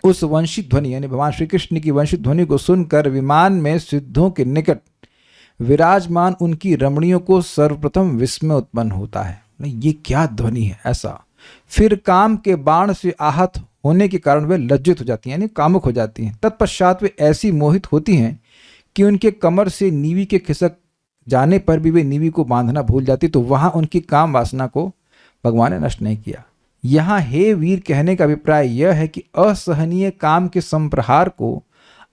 उस वंशित ध्वनि यानी भगवान श्री कृष्ण की वंशित ध्वनि को सुनकर विमान में सिद्धों के निकट विराजमान उनकी रमणियों को सर्वप्रथम विस्मय उत्पन्न होता है, ये क्या ध्वनि है ऐसा। फिर काम के बाण से आहत होने के कारण वे लज्जित हो जाती हैं यानी कामुक हो जाती हैं। तत्पश्चात वे ऐसी मोहित होती हैं कि उनके कमर से नीवी के खिसक जाने पर भी वे नीवी को बांधना भूल जाती, तो वहां उनकी काम वासना को भगवान ने नष्ट नहीं किया। यहाँ हे वीर कहने का अभिप्राय यह है कि असहनीय काम के संप्रहार को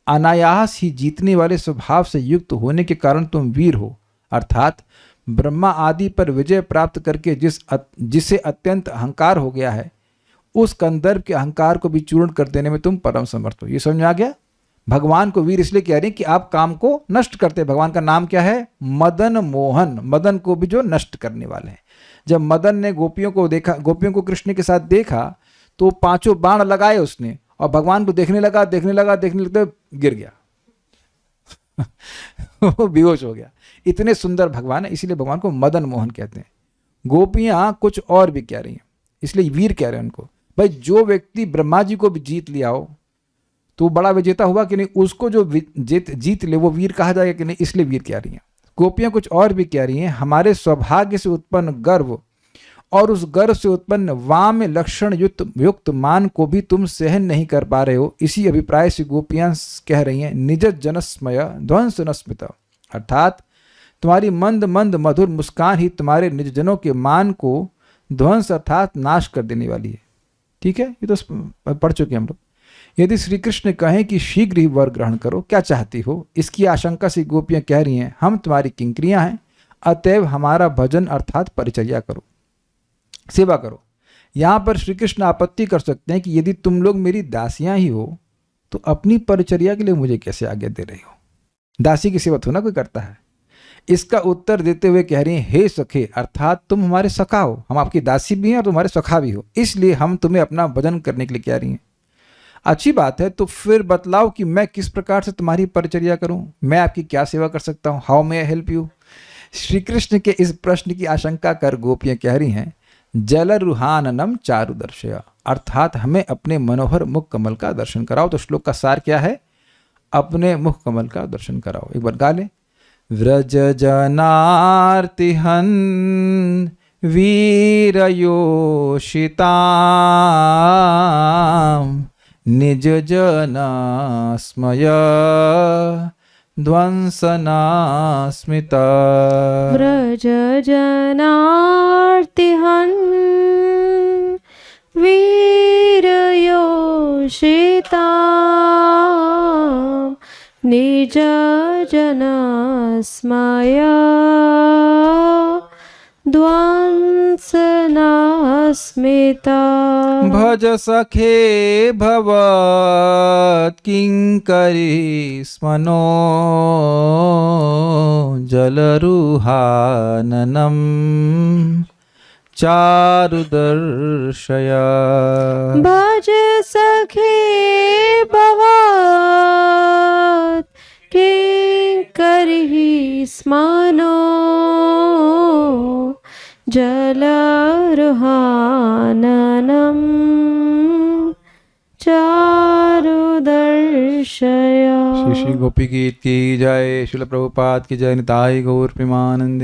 अनायास ही जीतने वाले स्वभाव से युक्त होने के कारण तुम वीर हो, अर्थात ब्रह्मा आदि पर विजय प्राप्त करके जिसे अत्यंत अहंकार हो गया है, उस कंदर्प के अहंकार को भी चूर्ण कर देने में तुम परम समर्थ हो। ये समझ में आ गया? भगवान को वीर इसलिए कह रहे हैं कि आप काम को नष्ट करते हैं। भगवान का नाम क्या है? मदन मोहन, मदन को भी जो नष्ट करने वाले हैं। जब मदन ने गोपियों को देखा, गोपियों को कृष्ण के साथ देखा, तो पांचों बाण लगाए उसने और भगवान को देखने लगा गिर गया वो बेहोश हो गया। इतने सुंदर भगवान है, इसीलिए भगवान को मदन मोहन कहते हैं। गोपियां कुछ और भी कह रही हैं, इसलिए वीर कह रहे हैं उनको। भाई जो व्यक्ति ब्रह्मा जी को भी जीत लिया हो तो बड़ा विजेता हुआ कि नहीं, उसको जो जीत ले वो वीर कहा जाएगा कि नहीं, इसलिए वीर कह रही हैं। गोपियां कुछ और भी कह रही हैं, हमारे सौभाग्य से उत्पन्न गर्व और उस गर्भ से उत्पन्न वाम लक्षण युक्त मान को भी तुम सहन नहीं कर पा रहे हो। इसी अभिप्राय से गोपियां कह रही हैं निज जनस्मय ध्वंस न स्मित, अर्थात तुम्हारी मंद मंद मधुर मुस्कान ही तुम्हारे निजजनों के मान को ध्वंस अर्थात नाश कर देने वाली है। ठीक है, ये तो पढ़ चुके हम लोग। यदि श्री कृष्ण कहें कि शीघ्र ही वर ग्रहण करो, क्या चाहती हो, इसकी आशंका से गोपियां कह रही हैं हम तुम्हारी किंकरियां हैं, अतएव हमारा भजन अर्थात परिचर्या करो, सेवा करो। यहां पर श्री कृष्ण आपत्ति कर सकते हैं कि यदि तुम लोग मेरी दासियां ही हो तो अपनी परिचर्या के लिए मुझे कैसे आज्ञा दे रही हो। दासी की सेवा तो ना कोई करता है। इसका उत्तर देते हुए कह रही हैं हे सखे, अर्थात तुम हमारे सखा हो, हम आपकी दासी भी हैं और तुम्हारे सखा भी हो, इसलिए हम तुम्हें अपना भजन करने के लिए कह रही हैं। अच्छी बात है, तो फिर बतलाओ कि मैं किस प्रकार से तुम्हारी परिचर्या करूं, मैं आपकी क्या सेवा कर सकता हूं, how may I help you. Shri Krishna के इस प्रश्न की आशंका कर गोपियां कह रही हैं जलरुहाननम चारुदर्शया, अर्थात हमें अपने मनोहर मुख कमल का दर्शन कराओ। तो श्लोक का सार क्या है, अपने मुख कमल का दर्शन कराओ। एक बार गा ले। व्रज जनार्तिहन वीरयोषिताम निज जनस्मय ध्वंसना स्मिता। व्रज जनार्तिहन वीरयोषिता निज जनस्मय ध्वंसना स्मिता। भज सखे भवत् किंकरी स्मनो जलरुहाननम चारुदर्शया। भज सखे भवत् किंकरी स्मनो जलरुहाननम चारुदर्शया। श्री श्री गोपी गीत की जय, श्रील प्रभुपाद की जय, निताई गौर प्रेमानंदे।